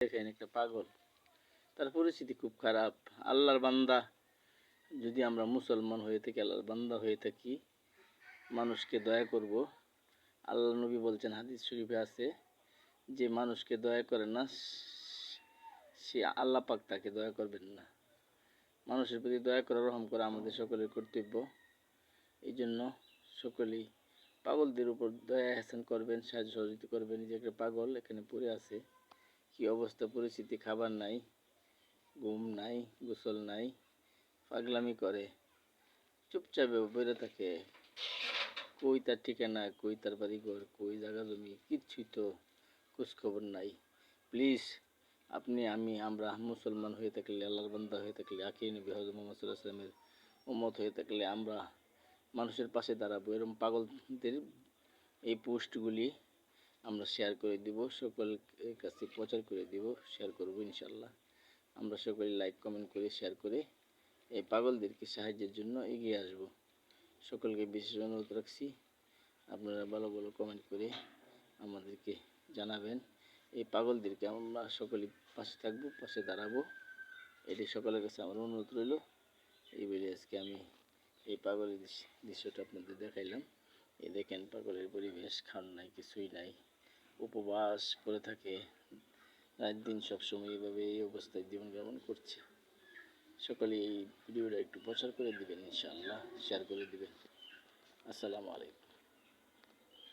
দেখেন একটা পাগল, তার পরিস্থিতি খুব খারাপ। আল্লাহর বান্দা, যদি আমরা মুসলমান হয়ে থাকি, আল্লাহর বান্দা হয়ে থাকি, মানুষকে দয়া করব। আল্লাহ নবী বলছেন, হাদিস শরীফে আছে, যে মানুষকে দয়া করে না সে আল্লাহ পাক তাকে দয়া করবেন না। মানুষের প্রতি দয়া করা, রহম করা আমাদের সকলের কর্তব্য। এই জন্য সকলেই পাগলদের উপর দয়া এহসান করবেন, সাহায্য সহযোগিতা করবেন। যে একটা পাগল এখানে পড়ে আছে, কি অবস্থা পরিস্থিতি, খাবার নাই, ঘুম নাই, গোসল নাই, পাগলামি করে, চুপচাপ বেড়ে থাকে। কই তার ঠিকানা, কই তার বাড়িঘর, কই জায়গা জমি, কিচ্ছুই তো খোঁজখবর নাই। প্লিজ আপনি, আমরা মুসলমান হয়ে থাকলে, আল্লাহর বান্দা হয়ে থাকলে, আখির নবী হযরত মুহাম্মদ সাল্লাল্লাহু আলাইহি ওয়াসাল্লামের উম্মত হয়ে থাকলে আমরা মানুষের পাশে দাঁড়াবো। এরকম পাগলদের এই পোস্টগুলি আমরা শেয়ার করে দিব, সকলের কাছে প্রচার করে দিব, শেয়ার করব ইনশাল্লাহ। আমরা সকলে লাইক কমেন্ট করে শেয়ার করে এই পাগলদেরকে সাহায্যের জন্য এগিয়ে আসব। সকলকে বিশেষ অনুরোধ রাখছি, আপনারা ভালো ভালো কমেন্ট করে আমাদেরকে জানাবেন। এই পাগলদেরকে আমরা সকলে পাশে থাকবো, পাশে দাঁড়াবো, এটি সকলের কাছে আমার অনুরোধ রইল। এই বলে আজকে আমি এই পাগলের দৃশ্যটা আপনাদের দেখাইলাম। এই দেখেন পাগলের পরিবেশ, খান নাই, কিছুই নাই, উপবাস করে থাকে, রাত দিন সবসময় এইভাবে এই অবস্থায় জীবনযাপন করছে। সকলে এই ভিডিওটা একটু প্রচার করে দিবেন ইনশাআল্লাহ, শেয়ার করে দিবেন। আসসালামু আলাইকুম।